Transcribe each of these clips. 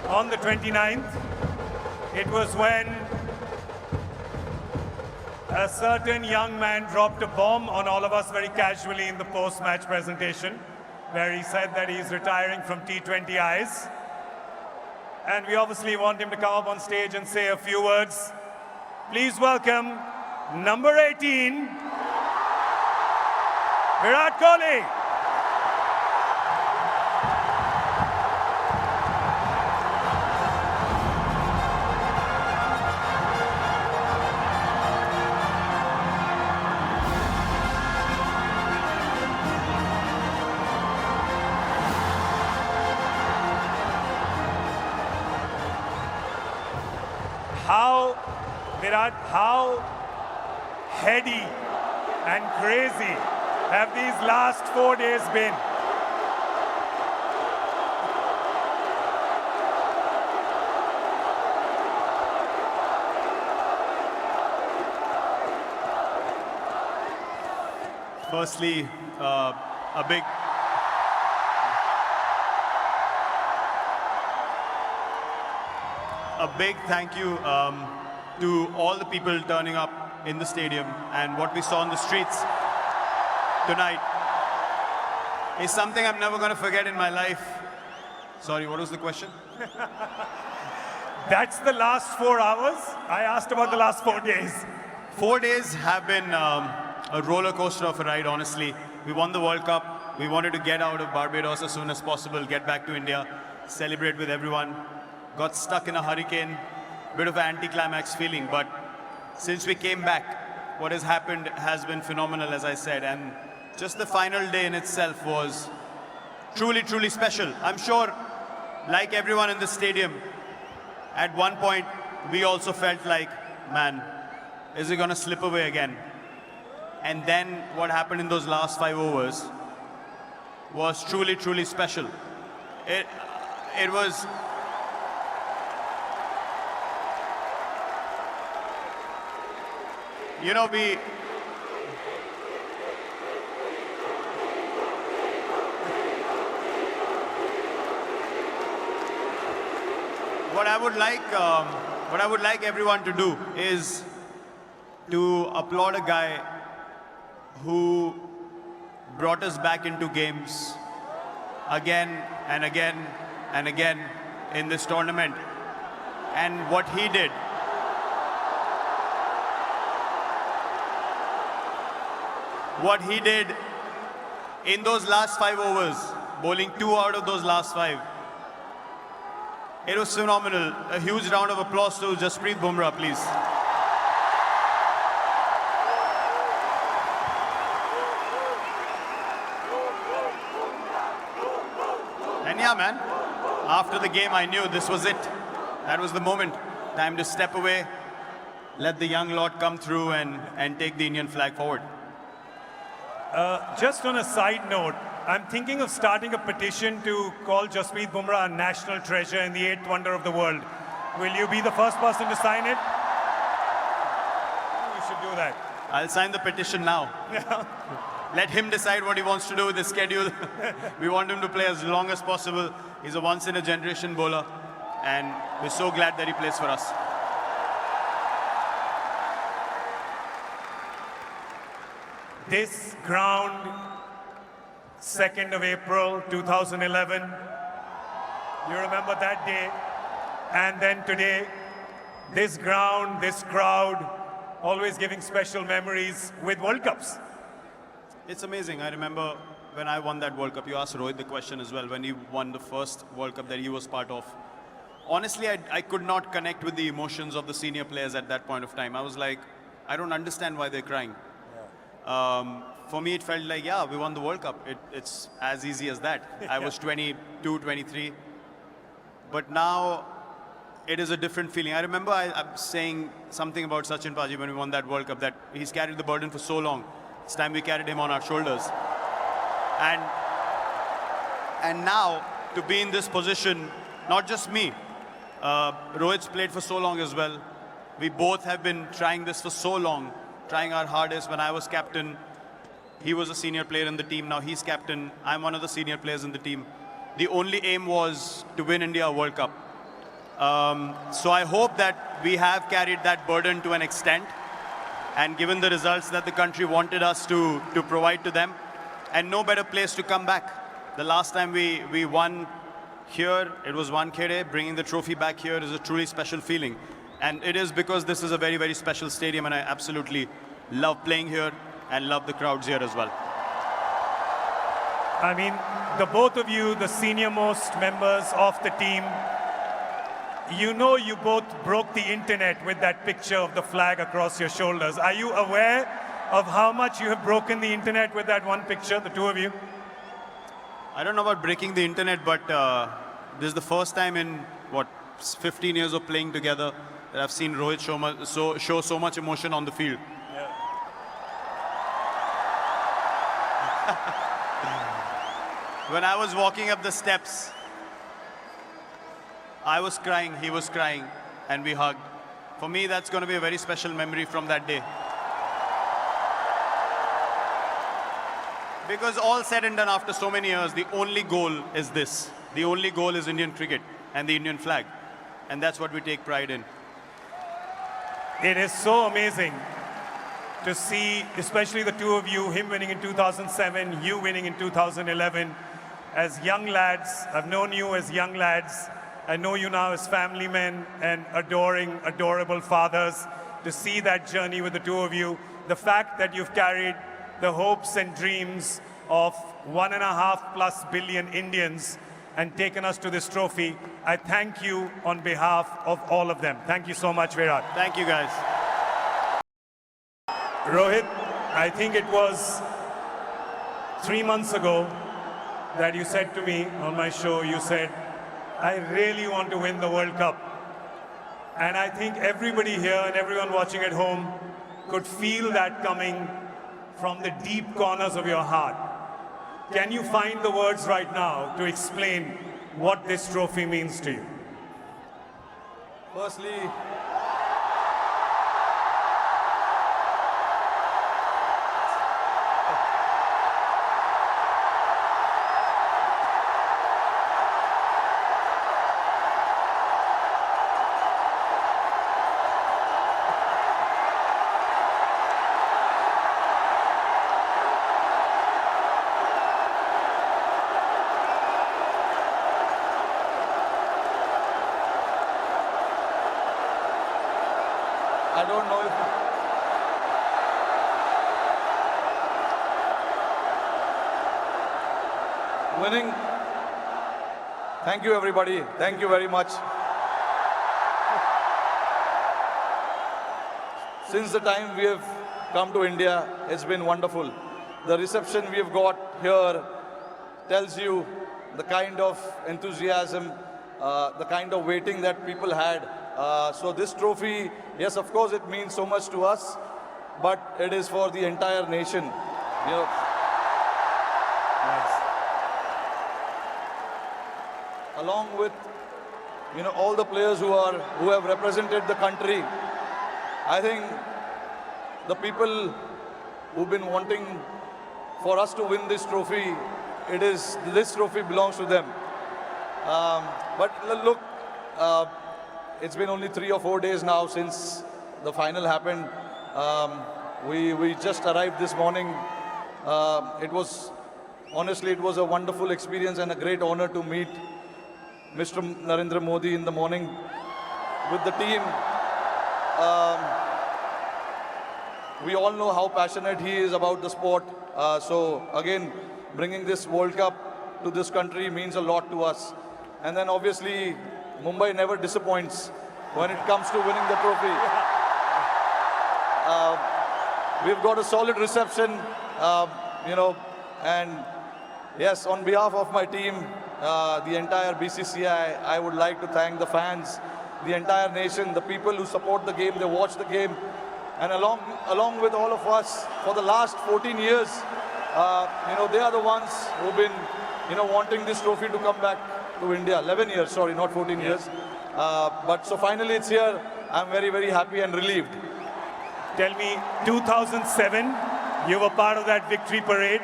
on the 29th. It was when a certain young man dropped a bomb on all of us very casually in the post-match presentation, where he said that he's retiring from T20Is. And we obviously want him to come up on stage and say a few words. Please welcome number 18, Virat Kohli. How heady and crazy have these last 4 days been? Firstly, a big thank you to all the people turning up in the stadium, and what we saw on the streets tonight is something I'm never going to forget in my life. Sorry, what was the question? That's the last 4 hours? I asked about the last 4 days. 4 days have been a roller coaster of a ride, honestly. We won the World Cup. We wanted to get out of Barbados as soon as possible, get back to India, celebrate with everyone. Got stuck in a hurricane. Bit of an anticlimax feeling, but since we came back, what has happened has been phenomenal, as I said, and just the final day in itself was truly, truly special. I'm sure, like everyone in the stadium, at one point, we also felt like, man, is it going to slip away again? And then what happened in those last 5 overs was truly, truly special. It was... You know, what I would like everyone to do is to applaud a guy who brought us back into games again and again and again in this tournament. And what he did, in those last 5 overs, bowling 2 out of those last 5, it was phenomenal. A huge round of applause to Jasprit Bumrah, please. And yeah, man, after the game, I knew this was it. That was the moment. Time to step away, let the young lot come through and take the Indian flag forward. Just on a side note, I'm thinking of starting a petition to call Jasprit Bumrah a national treasure and the 8th wonder of the world. Will you be the first person to sign it? You should do that. I'll sign the petition now. Let him decide what he wants to do with his schedule. We want him to play as long as possible. He's a once-in-a-generation bowler, and we're so glad that he plays for us. This ground, 2nd of April, 2011. You remember that day. And then today, this ground, this crowd, always giving special memories with World Cups. It's amazing. I remember when I won that World Cup, you asked Rohit the question as well, when he won the first World Cup that he was part of. Honestly, I could not connect with the emotions of the senior players at that point of time. I was like, I don't understand why they're crying. For me, it felt like, yeah, we won the World Cup. It's as easy as that. I was 22, 23. But now, it is a different feeling. I remember I'm saying something about Sachin Paji when we won that World Cup, that he's carried the burden for so long. It's time we carried him on our shoulders. And now, to be in this position, not just me, Rohit's played for so long as well. We both have been trying this for so long, trying our hardest. When I was captain, he was a senior player in the team. Now he's captain. I'm one of the senior players in the team. The only aim was to win India a World Cup. So I hope that we have carried that burden to an extent, and given the results that the country wanted us to provide to them, and no better place to come back. The last time we won here, it was Wankhede. Bringing the trophy back here is a truly special feeling. And it is because this is a very, very special stadium, and I absolutely love playing here and love the crowds here as well. I mean, the both of you, the senior most members of the team, you know you both broke the internet with that picture of the flag across your shoulders. Are you aware of how much you have broken the internet with that one picture, the two of you? I don't know about breaking the internet, but this is the first time in, 15 years of playing together that I've seen Rohit show so much emotion on the field. When I was walking up the steps, I was crying, he was crying, and we hugged. For me, that's going to be a very special memory from that day. Because all said and done after so many years, the only goal is this. The only goal is Indian cricket and the Indian flag. And that's what we take pride in. It is so amazing to see, especially the two of you, him winning in 2007, you winning in 2011. As young lads, I've known you as young lads. I know you now as family men and adoring, adorable fathers. To see that journey with the two of you, the fact that you've carried the hopes and dreams of 1.5+ billion Indians and taken us to this trophy, I thank you on behalf of all of them. Thank you so much, Virat. Thank you, guys. Rohit, I think it was 3 months ago that you said to me on my show, you said, I really want to win the World Cup. And I think everybody here and everyone watching at home could feel that coming from the deep corners of your heart. Can you find the words right now to explain what this trophy means to you? Firstly, I don't know if winning. Thank you, everybody. Thank you very much. Since the time we have come to India, it's been wonderful. The reception we have got here tells you the kind of enthusiasm, the kind of waiting that people had. So this trophy, yes, of course, it means so much to us, but it is for the entire nation. You know, along with all the players who have represented the country. I think the people who've been wanting for us to win this trophy, this trophy belongs to them. But look, it's been only 3 or 4 days now since the final happened. We just arrived this morning. Honestly, it was a wonderful experience and a great honor to meet Mr. Narendra Modi in the morning with the team. We all know how passionate he is about the sport. So again, bringing this World Cup to this country means a lot to us. And then obviously, Mumbai never disappoints when it comes to winning the trophy. We've got a solid reception, and yes, on behalf of my team, the entire BCCI, I would like to thank the fans, the entire nation, the people who support the game, they watch the game, and along with all of us for the last 14 years, they are the ones who've been, wanting this trophy to come back to India. 11 years, sorry, not 14 years. But so finally it's here. I'm very, very happy and relieved. Tell me, 2007, you were part of that victory parade.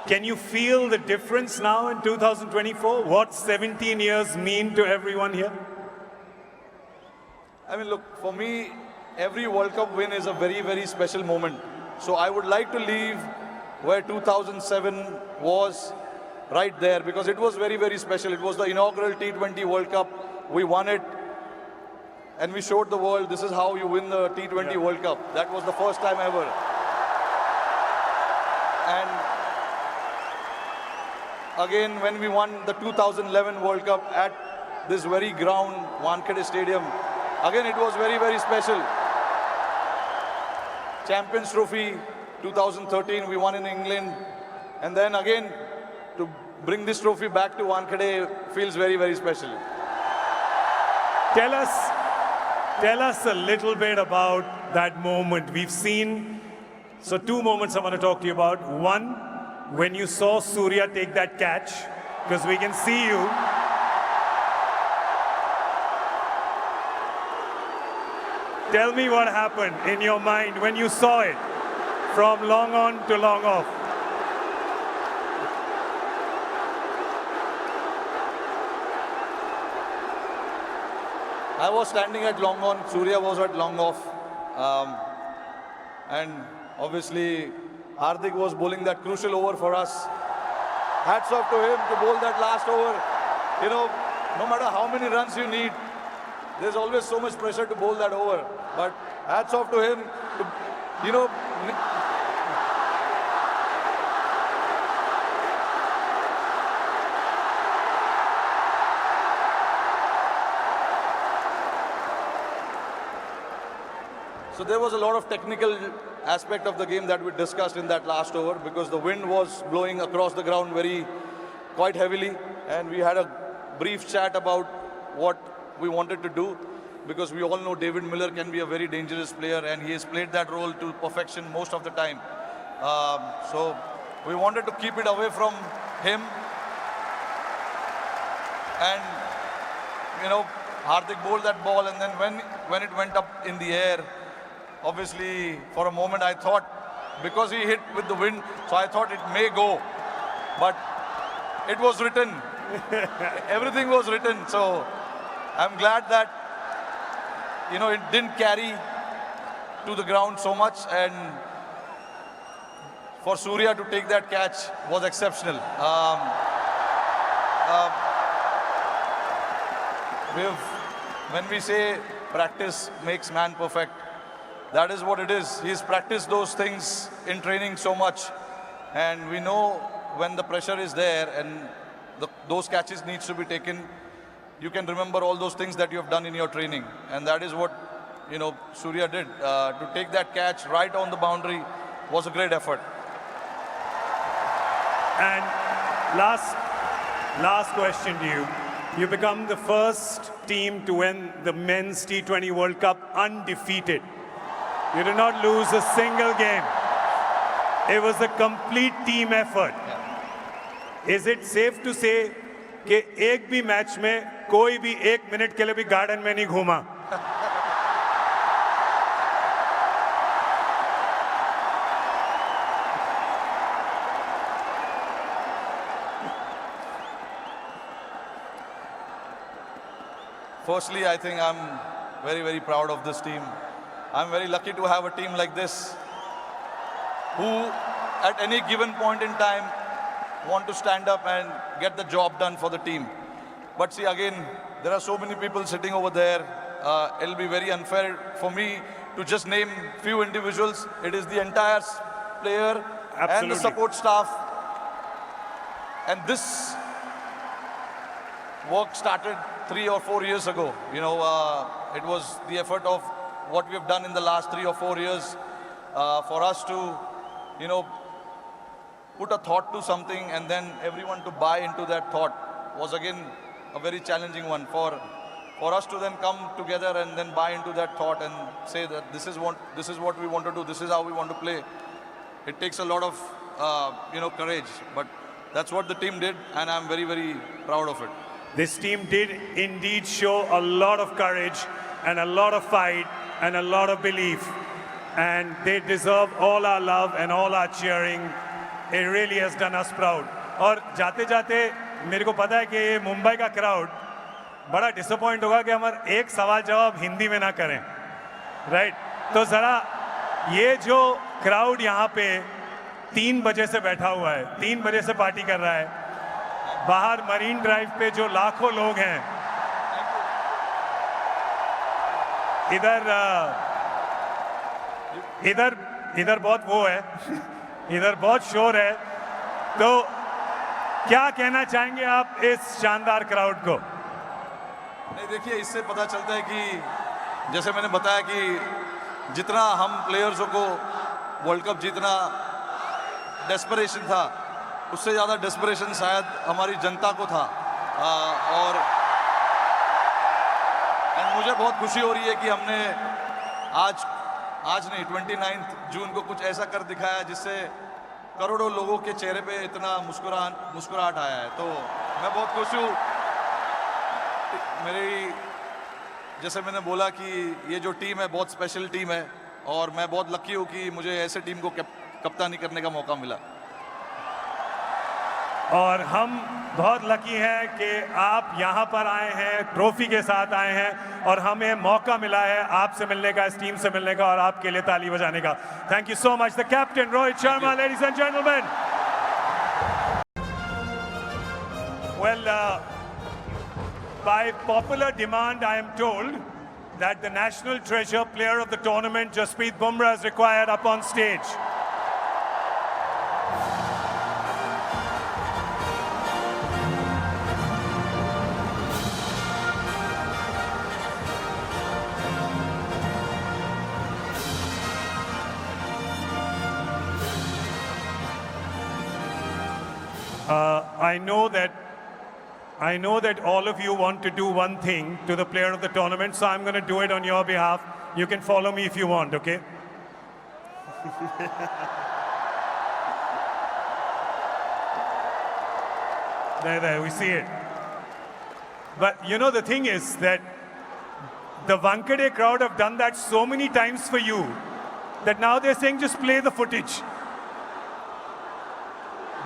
Can you feel the difference now in 2024? What 17 years mean to everyone here? I mean, look, for me, every World Cup win is a very, very special moment. So I would like to leave where 2007 was, right there, because it was very, very special. It was the inaugural T20 World Cup. We won it, and we showed the world this is how you win the T20 World Cup. That was the first time ever. And again, when we won the 2011 World Cup at this very ground, Wankhede Stadium, again, it was very, very special. Champions Trophy 2013, we won in England. And then again, to bring this trophy back to Wankhede feels very, very special. Tell us a little bit about that moment. We've seen, so two moments I want to talk to you about. One, when you saw Surya take that catch, because we can see you. Tell me what happened in your mind when you saw it from long on to long off. I was standing at long on, Surya was at long off. And obviously, Hardik was bowling that crucial over for us. Hats off to him to bowl that last over. You know, no matter how many runs you need, there's always so much pressure to bowl that over. But hats off to him to, you know, so there was a lot of technical aspect of the game that we discussed in that last over because the wind was blowing across the ground quite heavily, and we had a brief chat about what we wanted to do because we all know David Miller can be a very dangerous player and he has played that role to perfection most of the time. So we wanted to keep it away from him, and you know, Hardik bowled that ball, and then when it went up in the air, obviously, for a moment I thought, because he hit with the wind, so I thought it may go. But it was written. Everything was written. So I'm glad that, you know, it didn't carry to the ground so much. And for Surya to take that catch was exceptional. When we say practice makes man perfect, that is what it is. He's practiced those things in training so much. And we know when the pressure is there and those catches needs to be taken, you can remember all those things that you have done in your training. And that is what, you know, Surya did. To take that catch right on the boundary was a great effort. And last question to you. You become the first team to win the Men's T20 World Cup undefeated. You did not lose a single game. It was a complete team effort. Is it safe to say कि एक भी match में कोई भी एक minute के लिए भी गार्डन में नहीं घूमा? Firstly, I think I'm very, very proud of this team. I'm very lucky to have a team like this who, at any given point in time, want to stand up and get the job done for the team. But see, again, there are so many people sitting over there. It'll be very unfair for me to just name few individuals. It is the entire player and the support staff. And this work started 3 or 4 years ago. You know, it was the effort of what we have done in the last 3 or 4 years for us to, you know, put a thought to something and then everyone to buy into that thought was again a very challenging one for us to then come together and then buy into that thought and say that this is what we want to do, this is how we want to play. It takes a lot of you know, courage, but that's what the team did, and I'm very, very proud of it. This team did indeed show a lot of courage and a lot of fight and a lot of belief, and they deserve all our love and all our cheering. It really has done us proud. और जाते जाते मेरे को पता है कि ये मुंबई का crowd बड़ा डिसअपॉइंट होगा कि हमारे एक सवाल जवाब हिंदी में ना करें, राइट? तो ज़रा ये जो क्राउड यहाँ पे 3 बजे से बैठा हुआ है, 3 बजे से पार्टी कर रहा है, बाहर मरीन ड्राइव पे जो लाखों लोग हैं, इधर बहुत वो है, इधर बहुत शोर है, तो क्या कहना चाहेंगे आप इस शानदार क्राउड को? नहीं, देखिए, इससे पता चलता है कि जैसे मैंने बताया कि जितना हम प्लेयर्सों को वर्ल्ड कप जीतना डेस्परेशन था, उससे ज़्यादा डेस्परेशन शायद हमारी जनता को था। और मुझे बहुत खुशी हो रही है कि हमने आज नहीं 29 जून को कुछ ऐसा कर दिखाया जिससे करोड़ों लोगों के चेहरे पे इतना मुस्कुराहट आया है। तो मैं बहुत खुश हूँ। जैसे मैंने बोला कि ये जो टीम है बहुत स्पेशल टीम है और मैं बहुत लकी हूँ कि मुझे ऐसे टीम को कप्तानी करने का मौका मिला। और हम बहुत लकी हैं कि आप यहाँ पर आए हैं, ट्रॉफी के साथ आए हैं और हमें मौका मिला है आपसे मिलने का, इस टीम से मिलने का और आपके लिए ताली बजाने का। Thank you so much the captain Rohit Sharma, ladies and gentleman. Well, by popular demand, I am told that the national treasure player of the tournament, Jasprit Bumrah, is required up on stage. I know that all of you want to do one thing to the player of the tournament, so I'm going to do it on your behalf. You can follow me if you want, okay? There, we see it. But you know, the thing is that the Wankhede crowd have done that so many times for you that now they're saying just play the footage.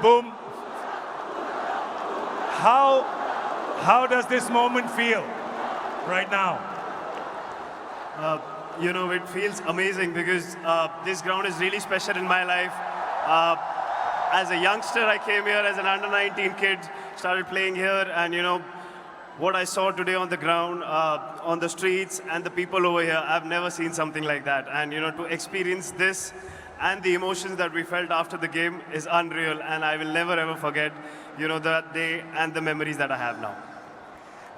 Boom. How does this moment feel right now? You know, it feels amazing because this ground is really special in my life. As a youngster, I came here as an under-19 kid, started playing here, and you know, what I saw today on the ground, on the streets, and the people over here, I've never seen something like that. And you know, to experience this and the emotions that we felt after the game is unreal, and I will never ever forget, you know, that day and the memories that I have now.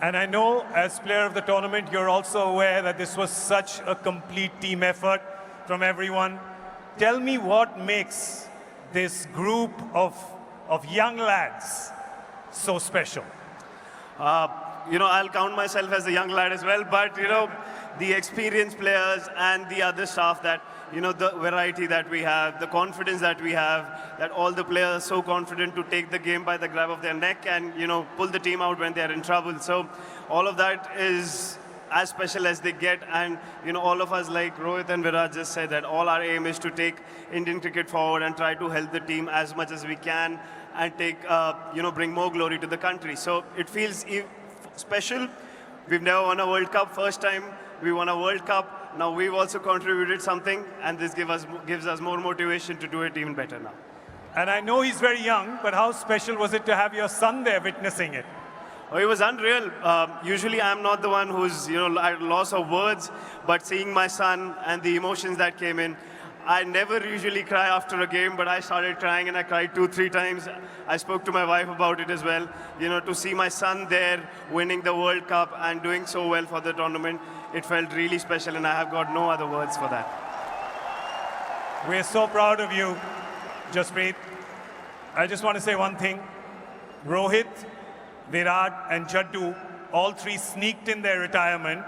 And I know, as player of the tournament, you're also aware that this was such a complete team effort from everyone. Tell me what makes this group of young lads so special. You know, I'll count myself as a young lad as well, but you know, the experienced players and the other staff, that you know, the variety that we have, the confidence that we have, that all the players are so confident to take the game by the grab of their neck and you know, pull the team out when they are in trouble. So all of that is as special as they get, and you know, all of us, like Rohit and Virat just said, that all our aim is to take Indian cricket forward and try to help the team as much as we can and take you know, bring more glory to the country. So it feels special. We've never won a World Cup. First time we won a World Cup. Now we've also contributed something, and this gives us more motivation to do it even better now. And I know he's very young, but how special was it to have your son there witnessing it? Oh, it was unreal. Usually I'm not the one who's, you know, at loss of words, but seeing my son and the emotions that came in, I never usually cry after a game, but I started crying and I cried 2-3 times. I spoke to my wife about it as well. You know, to see my son there winning the World Cup and doing so well for the tournament, it felt really special, and I have got no other words for that. We're so proud of you, Jasprit. I just want to say one thing. Rohit, Virat and Jaddu, all three sneaked in their retirement.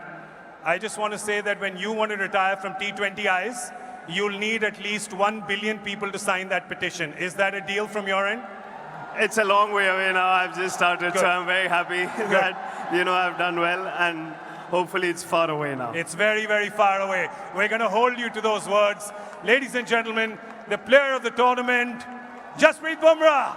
I just want to say that when you want to retire from T20Is, you'll need at least 1 billion people to sign that petition. Is that a deal from your end? It's a long way away now. I've just started, Good. so I'm very happy that, you know, I've done well, and hopefully it's far away now. It's very, very far away. We're going to hold you to those words. Ladies and gentlemen, the player of the tournament, Jasprit Bumrah.